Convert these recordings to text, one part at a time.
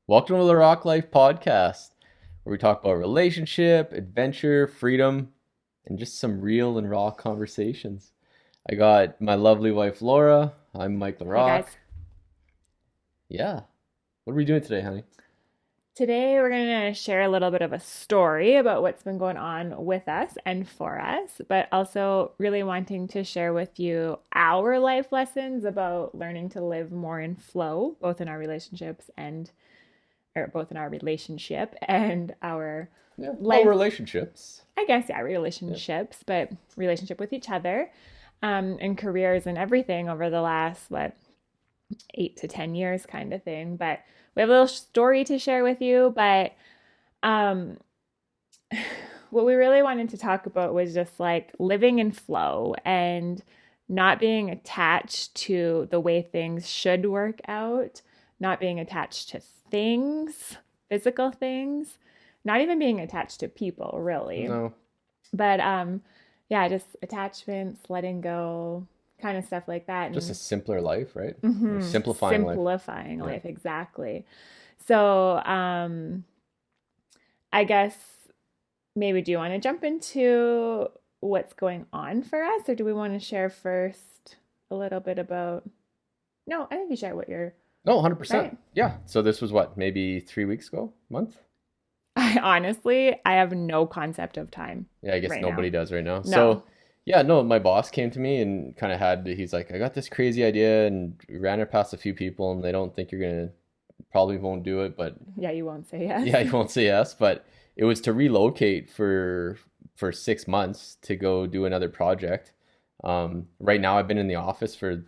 Welcome to the LaRocque Life podcast, where we talk about relationship, adventure, freedom, and just some real and raw conversations. I got my lovely wife Laura. I'm Mike Hi, guys. LaRocque. Yeah. What are we doing today, honey? Today, we're going to share a little bit of a story about what's been going on with us and for us, but also really wanting to share with you our life lessons about learning to live more in flow, both in our relationships or both in our relationship and our Yeah. Well, life, relationships. I guess, yeah, Yeah. relationships, but relationship with each other, and careers and everything over the last, 8 to 10 years kind of thing. But we have a little story to share with you. But um, what we really wanted to talk about was just like living in flow and not being attached to the way things should work out, not being attached to things, physical things, not even being attached to people, really. No. But yeah, just attachments, letting go, kind of stuff like that. Just a And simpler life, right? Or hmm simplifying life. simplifying Yeah. life, exactly. So, I guess maybe do you want to jump into what's going on for us, or do we want to share first a little bit about? No, I think you share what you're No, 100%. right. Yeah. So this was what, maybe 3 weeks ago? Month? I have no concept of time Yeah, I guess right now. nobody does right now. No. So, yeah, no, my boss came to me and kind of he's like, I got this crazy idea and we ran it past a few people and they don't think you're going to, probably won't do it, but Yeah, you won't say yes. yeah, you won't say yes. But it was to relocate for 6 months to go do another project. Right now, I've been in the office for,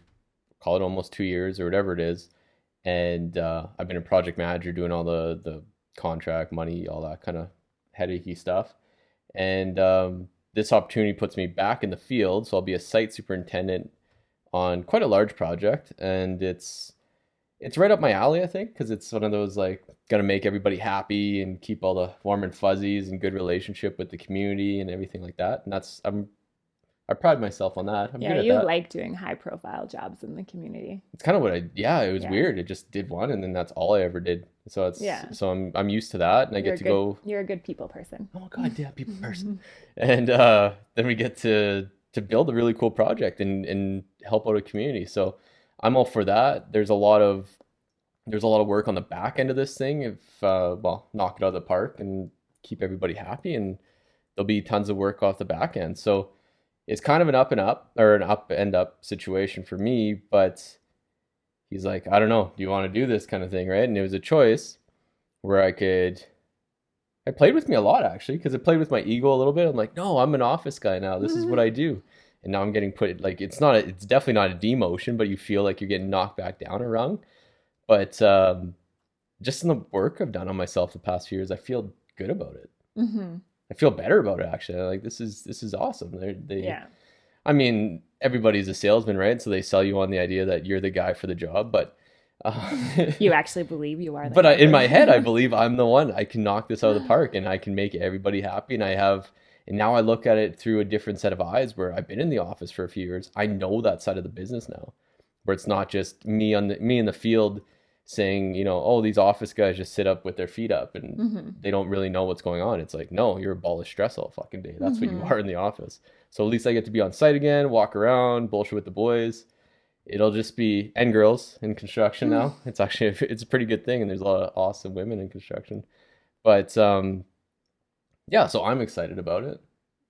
call it almost 2 years or whatever it is. And I've been a project manager doing all the contract, money, all that kind of headachy stuff. And this opportunity puts me back in the field, so I'll be a site superintendent on quite a large project, and it's right up my alley, I think, because it's one of those like gonna make everybody happy and keep all the warm and fuzzies and good relationship with the community and everything like that. And I pride myself on that. I'm Yeah, good at you that. like doing high profile jobs in the community. It's kind of what I yeah, it was Yeah. weird. It just did one, and then that's all I ever did. So Yeah. I'm used to that, and I You're get a to good go. you're a good people person. Oh god, yeah, people person. And then we get to build a really cool project and help out a community. So I'm all for that. There's a lot of work on the back end of this thing. If well, knock it out of the park and keep everybody happy, and there'll be tons of work off the back end. So it's kind of an up and up or an up and up situation for me. But he's like, I don't know, do you want to do this kind of thing, right? And it was a choice where I played with me a lot actually because it played with my ego a little bit. I'm like, no, I'm an office guy now. This is what I do. And now I'm getting put like it's definitely not a demotion, but you feel like you're getting knocked back down a rung. But just in the work I've done on myself the past few years, I feel good about it. hmm I feel better about it actually. Like this is awesome. Yeah. I mean, everybody's a salesman, right? So they sell you on the idea that you're the guy for the job, but You actually believe you are the but guy in for my head, I the believe I'm the one. I can knock this out of the park, and I can make everybody happy. And now I look at it through a different set of eyes. Where I've been in the office for a few years, I know that side of the business now, where it's not just me in the field saying, oh, these office guys just sit up with their feet up and hmm they don't really know what's going on. It's like, no, you're a ball of stress all fucking day. That's what you hmm are in the office. So at least I get to be on site again, walk around, bullshit with the boys. It'll just be and girls in construction now. It's actually it's a pretty good thing, and there's a lot of awesome women in construction. But yeah, so I'm excited about it.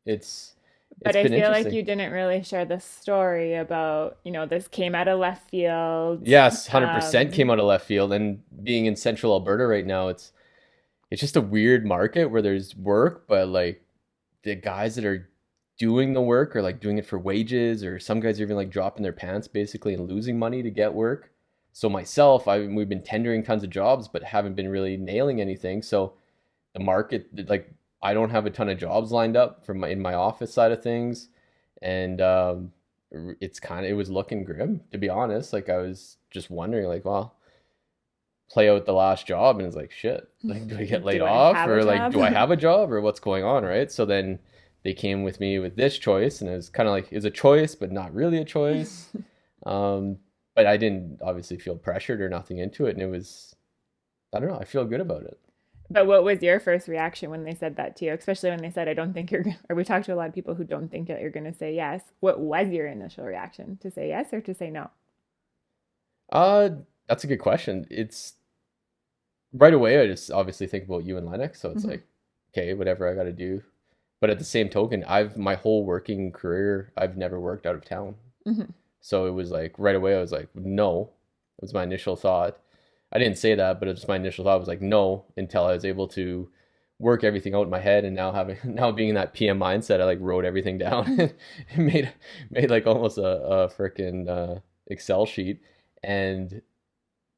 It's But it's I been feel like interesting. you didn't really share the story about, this came out of left field. Yes, 100% came Um, out of left field, and being in central Alberta right now, it's just a weird market where there's work, but like the guys that are doing the work are like doing it for wages, or some guys are even like dropping their pants basically and losing money to get work. So myself, we've been tendering tons of jobs, but haven't been really nailing anything. So the market, like I don't have a ton of jobs lined up for in my office side of things, and it was looking grim to be honest. Like I was just wondering, like, well, play out the last job, and it's like shit. Like, do I get laid do I off, have a or like, job? do I have a job, or what's going on, right? So then they came with me with this choice, and it was kind of like it was a choice, but not really a choice. Um, but I didn't obviously feel pressured or nothing into it, and it was I don't know. I feel good about it. But what was your first reaction when they said that to you? Especially when they said, I don't think you're going to, or we talked to a lot of people who don't think that you're going to say yes. What was your initial reaction? To say yes or to say no? Uh, that's a good question. It's right away. I just obviously think about you and Lennox, so it's Mm-hmm. like, okay, whatever I got to do. But at the same token, I've my whole working career, I've never worked out of town. Mm-hmm. So it was like right away, I was like, no. It was my initial thought. I didn't say that, but it was my initial thought was like, no, until I was able to work everything out in my head. And now having now being in that PM mindset, I like wrote everything down and made like almost a freaking Excel sheet. And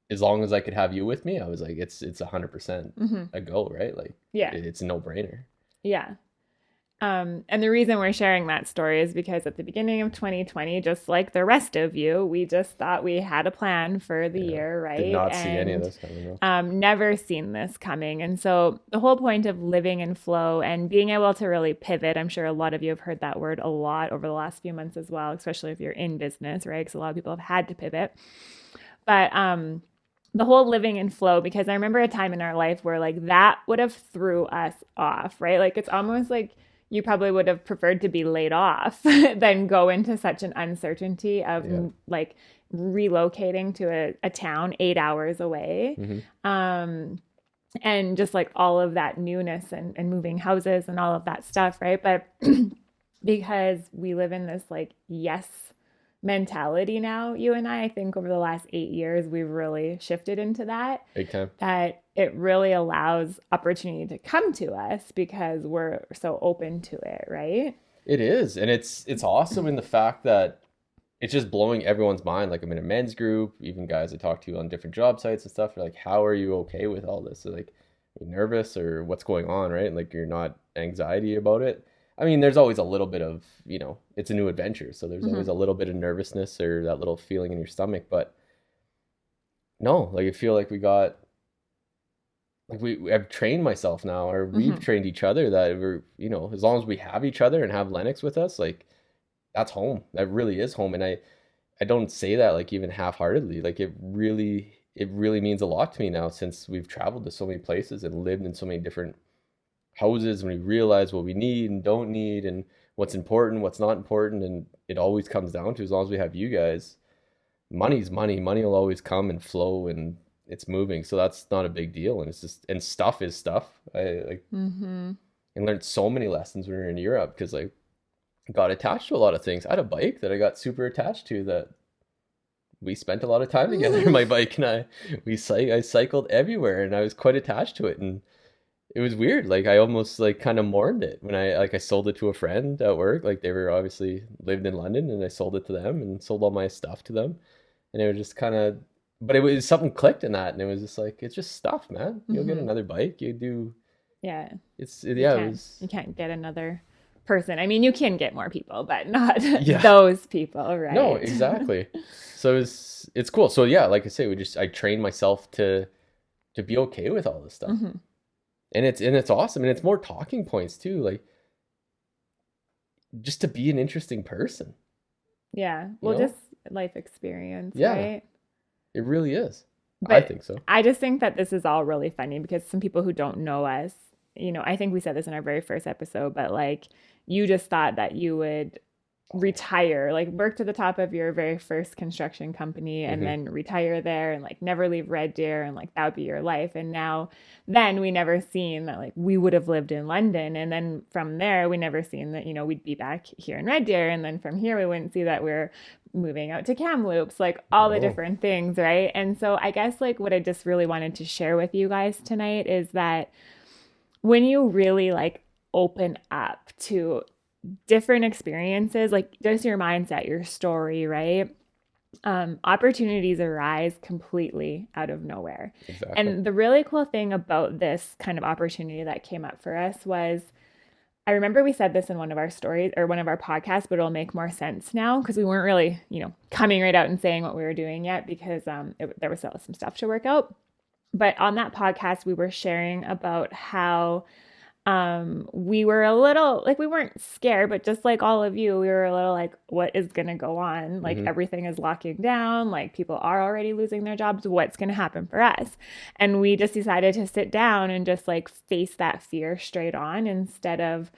as long as I could have you with me, I was like, it's 100% Mm-hmm. a go, right? Like Yeah. it's a no brainer. Yeah. And the reason we're sharing that story is because at the beginning of 2020, just like the rest of you, we just thought we had a plan for the Yeah, year, did right? not see any of And this coming though. never seen this coming. And so the whole point of living in flow and being able to really pivot, I'm sure a lot of you have heard that word a lot over the last few months as well, especially if you're in business, right? Because a lot of people have had to pivot. But the whole living in flow, because I remember a time in our life where like that would have threw us off, right? Like it's almost like you probably would have preferred to be laid off than go into such an uncertainty of Yeah. like relocating to a town 8 hours away. Hmm. Um, and just like all of that newness and moving houses and all of that stuff, right? But because we live in this like yes mentality now, you and I think over the last 8 years, we've really shifted into that, Big time. that it really allows opportunity to come to us because we're so open to it, right? It is, and it's awesome in the fact that it's just blowing everyone's mind. Like I'm in a men's group, even guys I talk to on different job sites and stuff. They're like, "How are you okay with all this?" So like, are you nervous or what's going on, right? Like you're not anxiety about it. I mean, there's always a little bit of, it's a new adventure, so there's Mm-hmm. always a little bit of nervousness or that little feeling in your stomach. But no, like I feel like we got like I've trained myself now, or we've Mm-hmm. trained each other that we're, as long as we have each other and have Lennox with us, like that's home. That really is home. And I don't say that like even half-heartedly. Like it really means a lot to me now since we've traveled to so many places and lived in so many different houses, and we realize what we need and don't need and what's important, what's not important. And it always comes down to, as long as we have you guys, money's money. Money will always come and flow and it's moving. So that's not a big deal. And it's just, and stuff is stuff. I like, Mm-hmm. and learned so many lessons when we were in Europe because like got attached to a lot of things. I had a bike that I got super attached to that we spent a lot of time together in my bike, and I cycled everywhere and I was quite attached to it. And it was weird. Like I almost like kind of mourned it when I sold it to a friend at work. Like they were obviously lived in London, and I sold it to them and sold all my stuff to them. And it was just kind of, but it was something clicked in that, and it was just like it's just stuff, man. You'll get Mm-hmm. another bike. You do. Yeah. You Yeah. It can't was. you can't get another person. I mean, you can get more people, but not Yeah. those people, No, right? exactly. So it's cool. So yeah, like I say, I trained myself to be okay with all this stuff. Mm-hmm. And it's awesome. And it's more talking points too, like just to be an interesting person, Yeah. you Well, know? just life experience, Yeah, right? it really is. I But think so. I just think that this is all really funny because some people who don't know us, I think we said this in our very first episode, but like you just thought that you would retire, like work to the top of your very first construction company and Hmm. then retire there and like never leave Red Deer and like that would be your life. And now, then we never seen that like we would have lived in London. And then from there, we never seen that, we'd be back here in Red Deer. And then from here, we wouldn't see that we're moving out to Kamloops, like all the No. different things, right? And so I guess like what I just really wanted to share with you guys tonight is that when you really like open up to different experiences, like just your mindset, your story, right? Opportunities arise completely out of nowhere. Exactly. And the really cool thing about this kind of opportunity that came up for us was I remember we said this in one of our stories or one of our podcasts, but it'll make more sense now because we weren't really, coming right out and saying what we were doing yet because there was still some stuff to work out. But on that podcast, we were sharing about how We were a little like, we weren't scared, but just like all of you, we were a little like, what is going to go on? Like, Hmm. everything is locking down. Like, people are already losing their jobs. What's going to happen for us? And we just decided to sit down and just like face that fear straight on, instead of,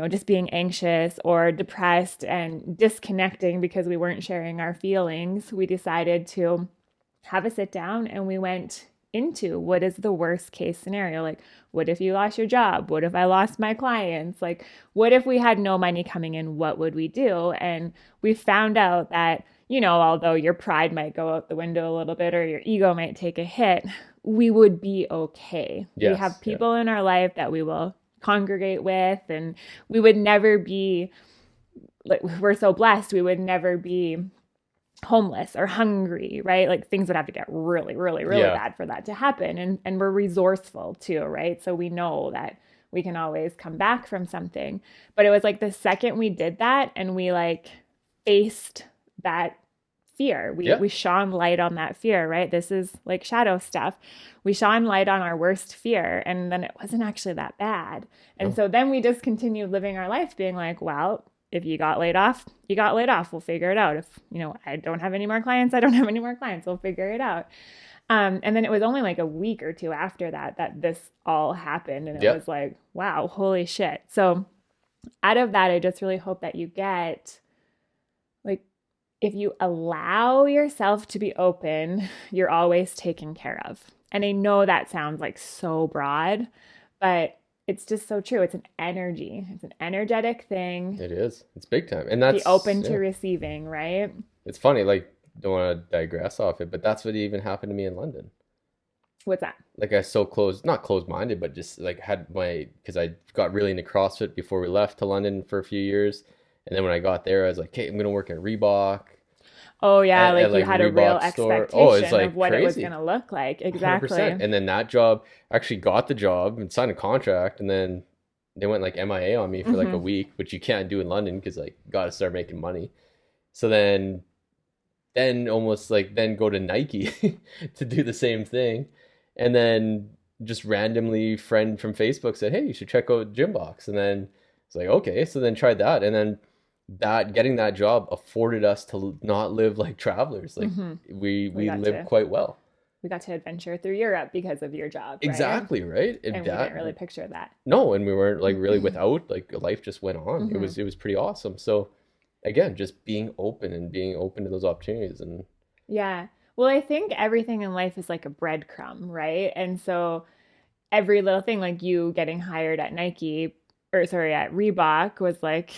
just being anxious or depressed and disconnecting because we weren't sharing our feelings. We decided to have a sit down, and we went into what is the worst case scenario. Like, what if you lost your job? What if I lost my clients? Like, what if we had no money coming in? What would we do? And we found out that, although your pride might go out the window a little bit or your ego might take a hit, we would be okay. We have Yes. Yeah. people in our life that we will congregate with, and we would never be like, we're so blessed, we would never be homeless or hungry, right? Like, things would have to get really, really, really Yeah. bad for that to happen. And we're resourceful too, right? So we know that we can always come back from something. But it was like the second we did that and we like faced that fear, we Yeah. we shone light on that fear, right? This is like shadow stuff. We shone light on our worst fear, and then it wasn't actually that bad. And No. so then we just continued living our life being like, well, if you got laid off, you got laid off. We'll figure it out. If, I don't have any more clients, I don't have any more clients. We'll figure it out. And then it was only like a week or two after that that this all happened. And it Yeah. was like, wow, holy shit. So out of that, I just really hope that you get, like, if you allow yourself to be open, you're always taken care of. And I know that sounds like so broad, but it's just so true. It's an energy, it's an energetic thing. It is. It's big time. And Be that's, open to yeah. receiving, right? It's funny, like, don't want to digress off it, but that's what even happened to me in London. What's that? Like, I so not closed minded, but just like had because I got really into CrossFit before we left to London for a few years. And then when I got there, I was like, okay, I'm going to work at Reebok, Oh, yeah. at Like, you like had a real Reebok store. Oh, it's expectation of like what it was going crazy. to look like. 100%. Exactly. And then that job, actually got the job and signed a contract, and then they went like MIA on me for like a Mm-hmm. week, which you can't do in London because like got to start making money. So then almost like then go to Nike to do the same thing. And then just randomly friend from Facebook said, "Hey, you should check out Gymbox." And then it's like, "Okay." So then tried that, and then that getting that job afforded us to not live like travelers. Like Mm-hmm. we We we got lived to quite well. we got to adventure through Europe because of your job, right? Exactly, right? And And we didn't that really picture that. no, and we weren't like really without, like life just went on. It Mm-hmm. was pretty awesome. So again, just being open and being open to those opportunities and Yeah. Well, I think everything in life is like a breadcrumb, right? And so every little thing, like you getting hired at Nike, or sorry, at Reebok, was like,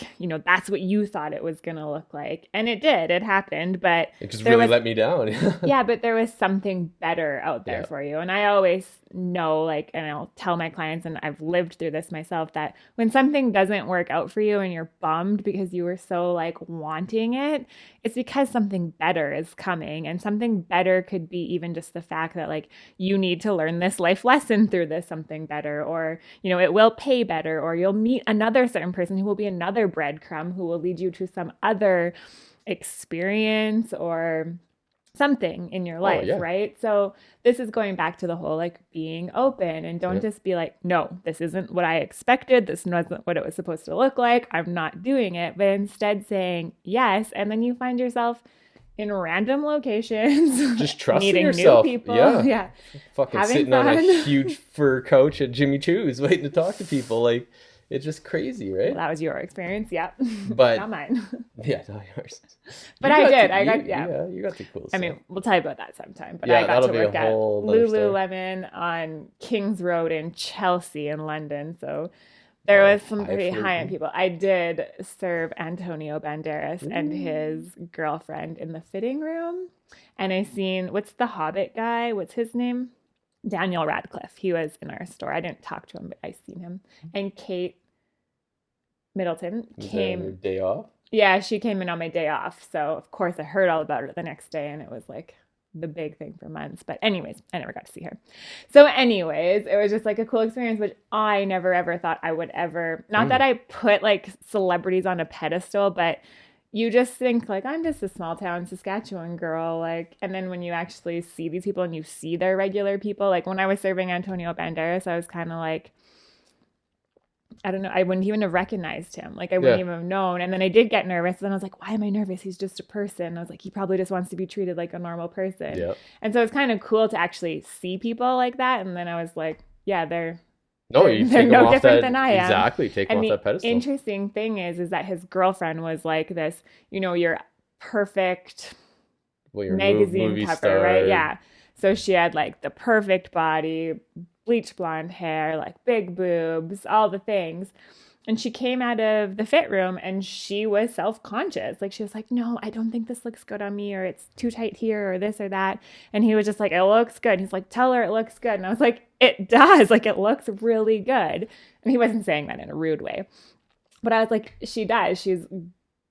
that's what you thought it was going to look like. And it did, it happened. But it just there really was, let me down. yeah, but there was something better out there Yeah. for you. And I always know, like, and I'll tell my clients, and I've lived through this myself, that when something doesn't work out for you and you're bummed because you were so like wanting it, it's because something better is coming. And something better could be even just the fact that, like, you need to learn this life lesson through this something better, or, it will pay better, or you'll meet another certain person who will be another breadcrumb who will lead you to some other experience or something in your Oh life, yeah. right? So this is going back to the whole like being open, and don't Yeah. just be like, no, this isn't what I expected. This wasn't what it was supposed to look like. I'm not doing it. But instead saying yes. And then you find yourself in random locations, Just trusting meeting new yourself. people. Yeah. Yeah. Fucking Having sitting on a fun. huge fur couch at Jimmy Choo's waiting to talk to people. Like it's just crazy, Well, right? that was your experience. Yep. Not But mine. yeah, no, yours. But You I got did. to I you got, yeah. yeah, you got the cool I stuff. mean, we'll tell you about that sometime. But I Yeah, got that'll to be a work at whole other story. Lululemon on King's Road in Chelsea in London. So there Oh, was some pretty high-end highfalutin. people. I did serve Antonio Banderas and Ooh. his girlfriend in the fitting room. And I seen, what's the Hobbit guy? What's his name? Daniel Radcliffe. He was in our store. I didn't talk to him, but I seen him. And Kate Middleton Was that on your came. day off? Yeah, she came in on my day off. So, of course, I heard all about her the next day, and it was like the big thing for months. But, anyways, I never got to see her. So, anyways, it was just like a cool experience, which I never ever thought I would ever. Not that Mm. I put like celebrities on a pedestal, but you just think like, I'm just a small town Saskatchewan girl. Like, and then when you actually see these people and you see their regular people, like when I was serving Antonio Banderas, I was kind of like, I don't know, I wouldn't even have recognized him. Like I wouldn't Yeah. even have known. And then I did get nervous. And then I was like, why am I nervous? He's just a person. I was like, he probably just wants to be treated like a normal person. Yeah. And so it's kind of cool to actually see people like that. And then I was like, yeah, No, you they're take him no off different that, than I am. exactly, take him And off the that pedestal. interesting thing is that his girlfriend was like this, your perfect Well, you're a magazine movie cover, right? star. Yeah. So she had like the perfect body, bleach blonde hair, like big boobs, all the things. And she came out of the fit room and she was self conscious. Like she was like, no, I don't think this looks good on me, or it's too tight here, or this or that. And he was just like, it looks good. He's like, tell her it looks good. And I was like, it does. Like it looks really good. And he wasn't saying that in a rude way. But I was like, she does. She's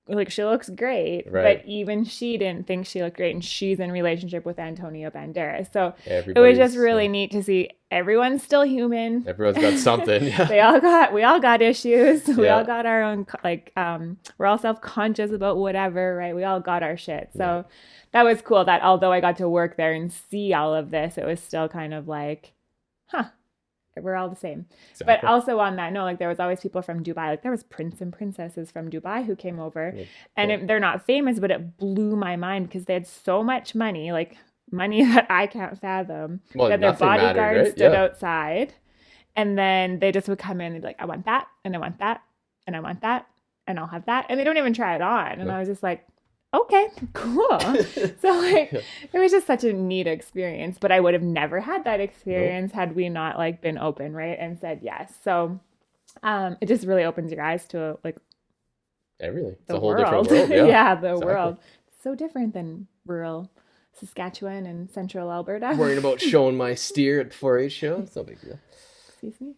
like, she looks great. Right. But even she didn't think she looked great. And she's in relationship with Antonio Banderas. So it was just Everybody's, really neat to see everyone's still human. everyone's got something. Yeah. We all got issues. We Yeah. all got our own, like, we're all self-conscious about whatever, right? We all got our shit. So that was cool that although I got to work there and see all of this, it was still kind of like, huh, we're all the same. But Exactly. also on that note, like there was always people from Dubai. Like there was prince and princesses from Dubai who came over, and they're not famous, but it blew my mind because they had so much money, like money that I can't fathom, Well, that their nothing mattered, bodyguards right? stood Yeah. outside, and then they just would come in and be like, I want that, and I want that, and I want that, and I'll have that, and they don't even try it on. And I was just like, okay, cool. So like it was just such a neat experience, but I would have never had that experience had we not like been open, right? And said yes. So it just really opens your eyes to like Everything. It's the a whole world. different world. Yeah. Yeah, the Exactly. world. So different than rural Saskatchewan and central Alberta. Worrying about showing my steer at the 4-H show. It's no big deal. Excuse me?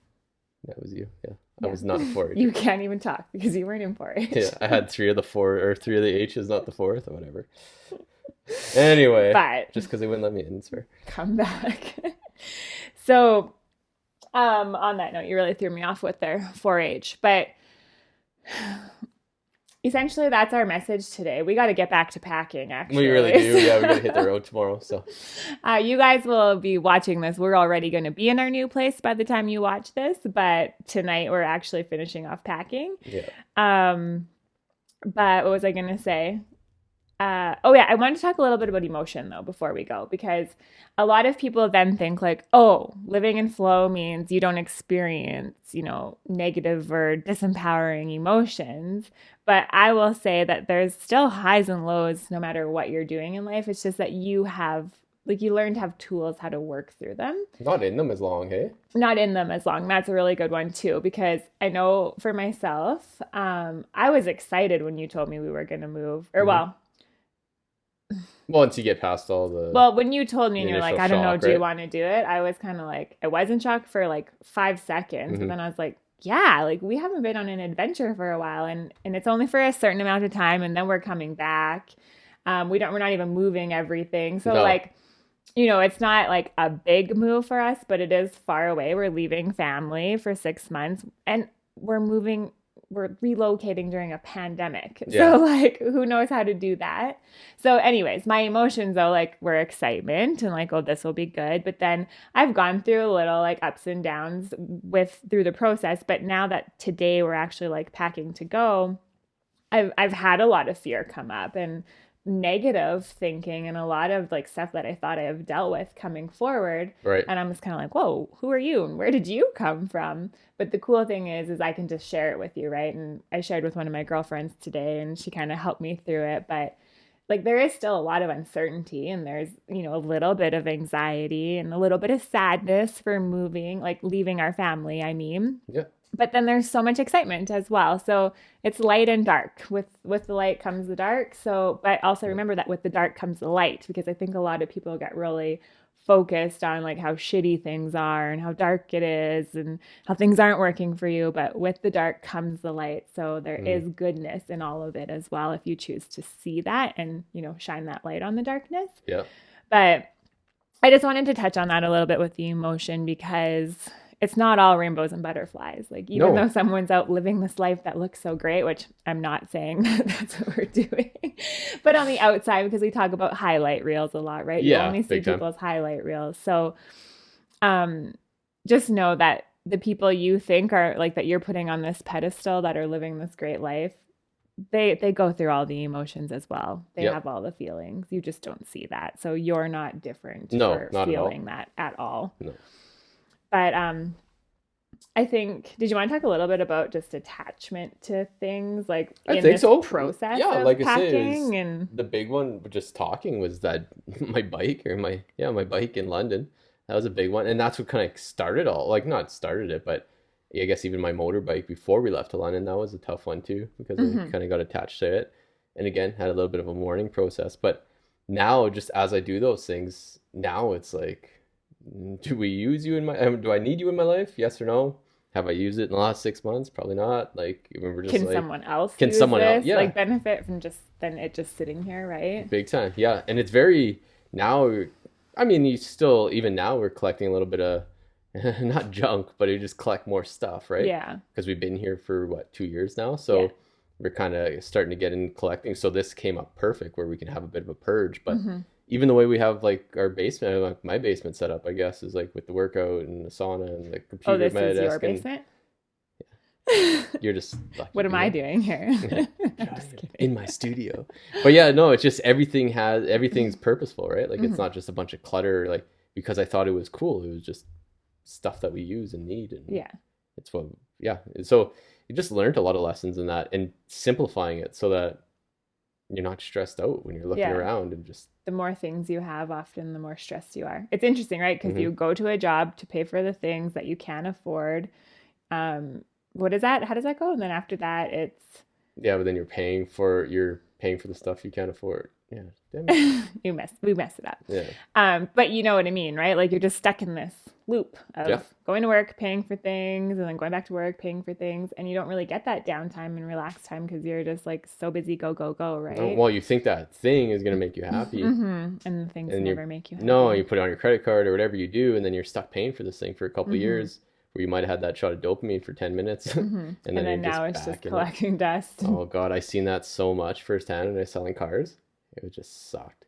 That was you. Yeah. I Yeah. was not 4-H. You can't even talk because you weren't in 4-H. Yeah, I had 3 of the 4 or 3 of the H's, not the 4th or whatever. Anyway, But just because they wouldn't let me in, it's fair. come back. So on that note, you really threw me off with their 4-H. But essentially, that's our message today. We got to get back to packing, actually. We really do. Yeah, we gotta hit the road tomorrow. So You guys will be watching this. We're already going to be in our new place by the time you watch this. But tonight, we're actually finishing off packing. yeah, But what was I going to say? Oh yeah, I wanted to talk a little bit about emotion though before we go, because a lot of people then think like, oh, living in flow means you don't experience, negative or disempowering emotions. But I will say that there's still highs and lows no matter what you're doing in life. It's just that you learn to have tools how to work through them. not in them as long, hey? Not in them as long. That's a really good one too, because I know for myself, I was excited when you told me we were going to move, or Once you get past all the well, when you told me and you're like, initial I don't know, shock, do you right? want to do it? I was kind of like, I was in shock for like 5 seconds. Mhm. And then I was like, yeah, like we haven't been on an adventure for a while, and it's only for a certain amount of time, and then we're coming back. We're not even moving everything. So No. like, it's not like a big move for us, but it is far away. We're leaving family for 6 months, and we're relocating during a pandemic. Yeah. So like, who knows how to do that? So anyways, my emotions though, like were excitement and like, oh, this will be good. But then I've gone through a little like ups and downs through the process. But now that today we're actually like packing to go, I've had a lot of fear come up and negative thinking and a lot of like stuff that I thought I have dealt with coming forward. right. And I'm just kind of like, whoa, who are you? And where did you come from? But the cool thing is I can just share it with you, right? And I shared with one of my girlfriends today and she kind of helped me through it. But like there is still a lot of uncertainty and there's, a little bit of anxiety and a little bit of sadness for moving, like leaving our family, I mean. Yeah. But then there's so much excitement as well. So it's light and dark. With the light comes the dark. So, but also remember that with the dark comes the light, because I think a lot of people get really focused on like how shitty things are and how dark it is and how things aren't working for you. But with the dark comes the light. So there is goodness in all of it as well, if you choose to see that and, shine that light on the darkness. Yeah. But I just wanted to touch on that a little bit with the emotion, because it's not all rainbows and butterflies. Like even No. though someone's out living this life that looks so great, which I'm not saying that's what we're doing, but on the outside, because we talk about highlight reels a lot, right? Yeah, You only see big time. people's highlight reels. So just know that the people you think are like that you're putting on this pedestal that are living this great life, they go through all the emotions as well. They Yep. have all the feelings. You just don't see that. So you're not different No, for not at all. feeling that at all. No. But I think, did you want to talk a little bit about just attachment to things like I in think this so. process Yeah, of like I say, it was packing and the big one. Just talking was that my bike or my bike in London. That was a big one, and that's what kind of started all. Like not started it, but I guess even my motorbike before we left to London, that was a tough one too because I hmm kind of got attached to it, and again had a little bit of a mourning process. But now, just as I do those things, now it's like, do we use you in my? Do I need you in my life? Yes or no? Have I used it in the last 6 months? Probably not. Like, we're just can like, someone else can use someone else? this? Yeah, Like benefit from just then it just sitting here, right? big time. Yeah, and it's very now. I mean, you still even now we're collecting a little bit of not junk, but you just collect more stuff, right? Yeah. Because we've been here for what 2 years now, Yeah. so we're kind of starting to get in collecting. So this came up perfect where we can have a bit of a purge. But hmm even the way we have like our basement, like my basement set up, I guess, is like with the workout and the sauna and the Oh, computer at this my is your desk, and basement? you're just lucky What to am be I here. doing here? I'm just In kidding. my studio. But yeah, no, it's just everything's purposeful, right? Like it's hmm not just a bunch of clutter like because I thought it was cool. It was just stuff that we use and need, and Yeah. it's what yeah. So you just learned a lot of lessons in that and simplifying it so that you're not stressed out when you're looking Yeah. around and just The more things you have, often the more stressed you are. It's interesting, right? Because mhm. you go to a job to pay for the things that you can afford. Um, what is that? How does that go? And then after that, it's Yeah, but then you're paying for the stuff you can't afford. Yeah, damn it. we mess it up. Yeah. But you know what I mean, right? Like you're just stuck in this loop Yeah. of going to work, paying for things, and then going back to work, paying for things, and you don't really get that downtime and relax time because you're just like so busy, go, go, go, No, right? well, you think that thing is gonna make you happy, And the things and you never make you no, happy. you put it on your credit card or whatever you do, and then you're stuck paying for this thing for a couple of hmm years where you might have had that shot of dopamine for 10 minutes and And then you're then now just it's just back in it. collecting dust. Oh God, I seen that so much firsthand when I was selling cars. It was just sucked.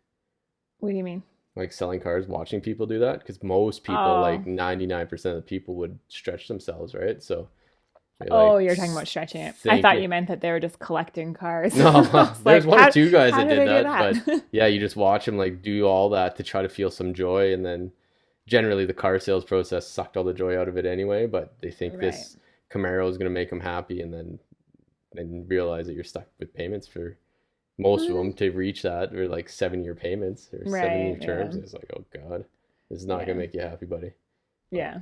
What do you mean? Like selling cars, watching people do that, because most people, like Oh, 99% of the people, would stretch themselves, right? So you're oh, like you're talking about stretching it. I thought thinking, you meant that they were just collecting cars. I no, was there's like, one or two guys how that do did they do that, but that? yeah, you just watch them like do all that to try to feel some joy, and then generally the car sales process sucked all the joy out of it anyway. But they think Right. this Camaro is going to make them happy, and then realize that you're stuck with payments for most of them to reach that, or like 7 year payments or 7 year Right. Yeah. terms. It's like, oh God, this is not going Yeah. to make you happy, buddy. But, Yeah.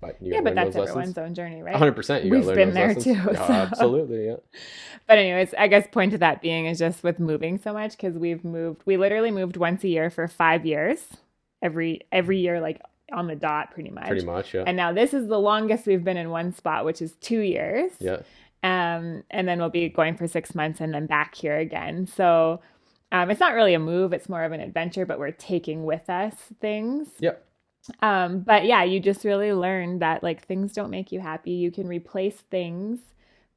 but you got Yeah, to but learn that's those lessons. everyone's own journey, right? 100%, you got to We've learn been those there lessons. too. Yeah, So, absolutely. Yeah. but anyways, I guess point to that being is just with moving so much because we literally moved once a year for 5 years, every year, like on the dot, pretty Pretty much. much. Yeah. And now this is the longest we've been in one spot, which is 2 years. Yeah. And then we'll be going for 6 months and then back here again. So it's not really a move, it's more of an adventure, but we're taking with us things. Yeah. But yeah, you just really learn that like things don't make you happy. You can replace things,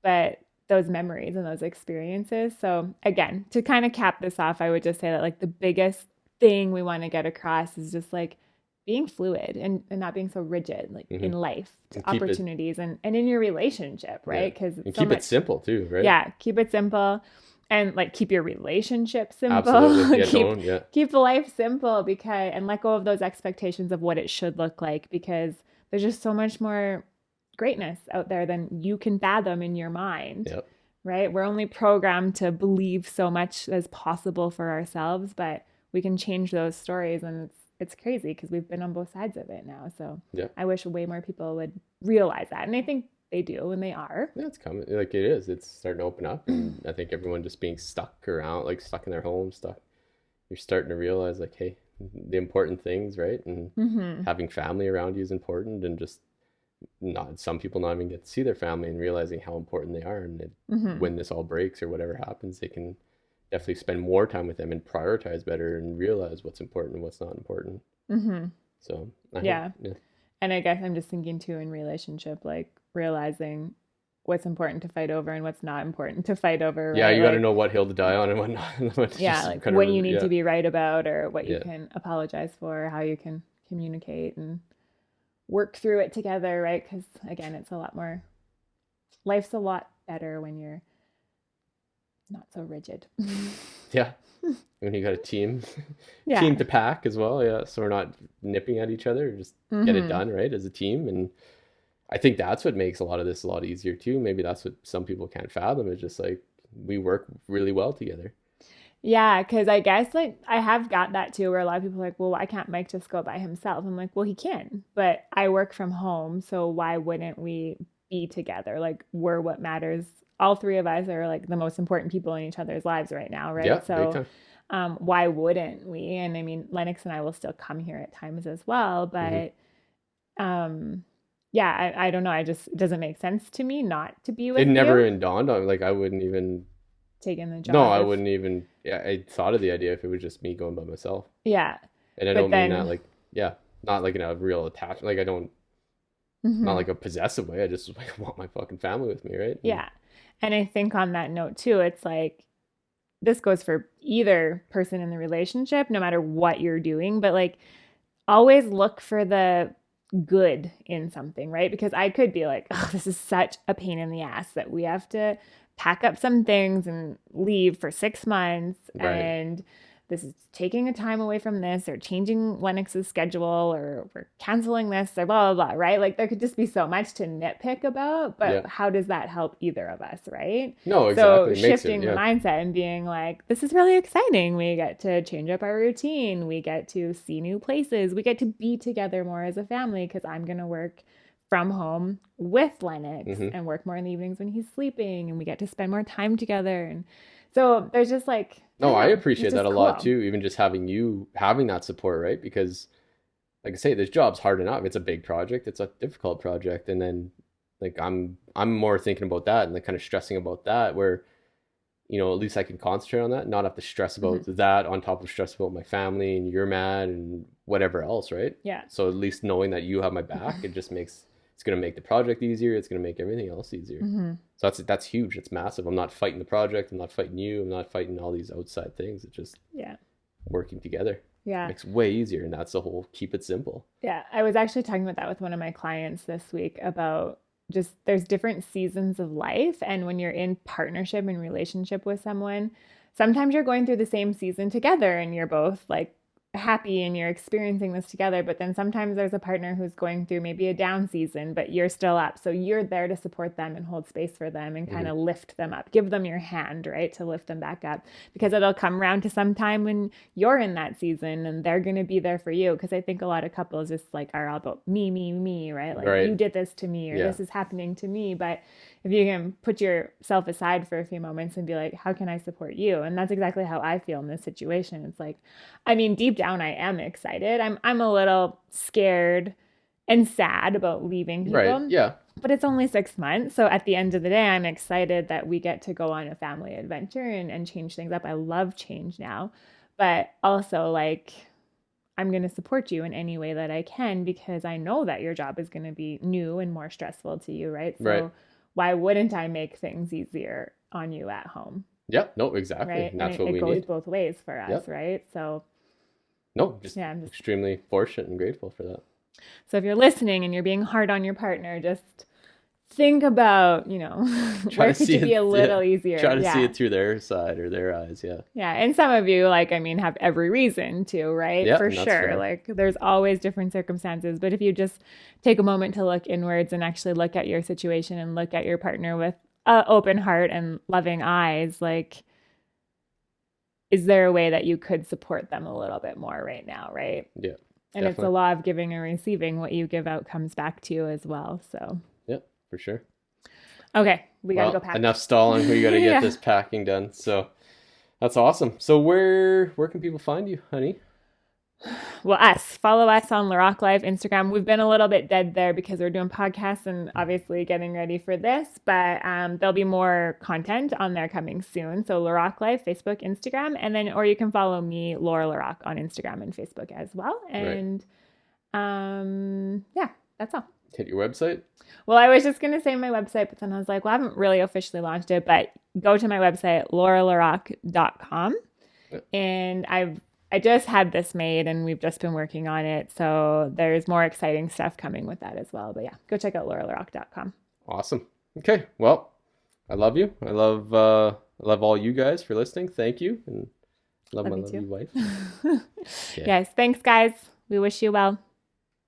but those memories and those experiences. So again, to kind of cap this off, I would just say that like the biggest thing we want to get across is just like being fluid and not being so rigid like Hmm. in life And to keep it, opportunities and in your relationship, yeah. right? Because And it's so keep it much. simple too, right? Yeah, keep it simple and like keep your relationship Absolutely. simple. Yeah. keep Don't, yeah. keep life simple because and let go of those expectations of what it should look like because there's just so much more greatness out there than you can fathom in your mind. Yep. Right? We're only programmed to believe so much as possible for ourselves, but we can change those stories and it's crazy because we've been on both sides of it now. So Yeah. I wish way more people would realize that. And I think they do and they are. Yeah, it's coming. Like it is. It's starting to open up, and I think everyone just being stuck around, like stuck in their home, stuck. You're starting to realize, like, hey, the important things, right? And Mm-hmm. having family around you is important, and just not some people not even get to see their family and realizing how important they are, and Mm-hmm. when this all breaks or whatever happens, they can definitely spend more time with them and prioritize better and realize what's important and what's not important. Mm-hmm. So I hope, Yeah. yeah, And I guess I'm just thinking too in relationship, like realizing what's important to fight over and what's not important to fight over, yeah, right? you got to Like, know what hill to die on and what not. What's yeah, just like kind what you of need yeah, to be right about or what you yeah. can apologize for, how you can communicate and work through it together, right? Because again, it's a lot more, life's a lot better when you're not so rigid. Yeah. When you got a team, team Yeah. to pack as well. Yeah. So we're not nipping at each other, just get it Mm-hmm. done, right, as a team. And I think that's what makes a lot of this a lot easier too. Maybe that's what some people can't fathom. Is just like we work really well together. Yeah, because I guess like I have got that too, where a lot of people are like, well, why can't Mike just go by himself? I'm like, well, he can, but I work from home, so why wouldn't we be together? Like, we're what matters. All three of us are like the most important people in each other's lives right now, Yeah, right? big So, time. why wouldn't we? And I mean, Lennox and I will still come here at times as well, Hmm. but yeah, I don't know. I just it doesn't make sense to me not to be It with never you, even dawned on like I wouldn't even. taking the No, job I if wouldn't even. Yeah, I thought of the idea if it was just me going by myself. yeah. And I But don't mean that then, like, yeah, not like in a real attachment. Like I don't, not mhm. like a possessive way. I just like want my fucking family with me, right? And Yeah. And I think on that note too, it's like this goes for either person in the relationship, no matter what you're doing, but like always look for the good in something, right? Because I could be like, oh, this is such a pain in the ass that we have to pack up some things and leave for 6 months. right. And this is taking a time away from this, or changing Lennox's schedule, or we're canceling this, or blah, blah, blah, right? Like there could just be so much to nitpick about, but Yeah. how does that help either of us, right? No, So exactly. It makes it. shifting the Yeah. mindset and being like, this is really exciting. We get to change up our routine. We get to see new places. We get to be together more as a family because I'm going to work from home with Lennox Hmm. and work more in the evenings when he's sleeping, and we get to spend more time together. And so there's just like, I No, don't I know, it's appreciate that just a lot cool. too. Even just having you having that support, right? Because like I say, this job's hard enough. It's a big project. It's a difficult project, and then like I'm more thinking about that and like kind of stressing about that. Where at least I can concentrate on that, not have to stress Mm-hmm. about that on top of stress about my family and you're mad and whatever else, right? Yeah. So at least knowing that you have my back, it just makes it's gonna make the project easier. It's gonna make everything else easier. Mm-hmm. So that's huge. It's massive. I'm not fighting the project. I'm not fighting you. I'm not fighting all these outside things. It's just Yeah. working together Yeah. makes it way easier, and that's the whole keep it simple. Yeah, I was actually talking about that with one of my clients this week about just there's different seasons of life. And when you're in partnership and relationship with someone, sometimes you're going through the same season together and you're both like happy and you're experiencing this together. But then sometimes there's a partner who's going through maybe a down season, but you're still up. So you're there to support them and hold space for them and kind Hmm. of lift them up, give them your hand, right, to lift them back up. Because it'll come around to some time when you're in that season and they're going to be there for you. Because I think a lot of couples just like are all about me, me, me, right? Like you Right? did this to me or Yeah. this is happening to me. But if you can put yourself aside for a few moments and be like, how can I support you? And that's exactly how I feel in this situation. It's like, I mean, deep down I am excited. I'm a little scared and sad about leaving Right. people, Yeah. but it's only 6 months. So at the end of the day, I'm excited that we get to go on a family adventure and change things up. I love change now, but also like I'm going to support you in any way that I can because I know that your job is going to be new and more stressful to you, right? Right. So why wouldn't I make things easier on you at home, Yeah. No, exactly. right? And And that's what it we goes need. both ways for us, Yep. right? So No, just yeah, I'm just extremely fortunate and grateful for that. so if you're listening and you're being hard on your partner, just think about, Try where to could see you be it. a Yeah. little easier? Try to see Yeah. it through their side or their eyes. Yeah. Yeah. And some of you, like, I mean, have every reason to, right? Yeah, For and that's sure. fair. Like, there's always different circumstances. But if you just take a moment to look inwards and actually look at your situation and look at your partner with an open heart and loving eyes, like, is there a way that you could support them a little bit more right now? Right. Yeah, And it's a definitely. law of giving and receiving. What you give out comes back to you as well. So, Yeah, for sure. okay, we got to go Well, pack. enough stalling. We got to get Yeah. this packing done. So that's awesome. So where can people find you, honey? Well, follow us on LaRocque Live Instagram. We've been a little bit dead there because we're doing podcasts and obviously getting ready for this, but there'll be more content on there coming soon. So LaRocque Live, Facebook, Instagram, and then or you can follow me, Laura LaRocque, on Instagram and Facebook as well. Right. And yeah, that's all. Hit your website. Well, I was just gonna say my website, but then I was like, well, I haven't really officially launched it, but go to my website, lauralarocque.com. Yeah. And I just had this made and we've just been working on it. So there's more exciting stuff coming with that as well. But yeah, go check out LaRocque.com. Awesome. Okay. Well, I love you. I love all you guys for listening. Thank you. And love my Love you lovely too. wife. Okay. Yes. Thanks, guys. We wish you well.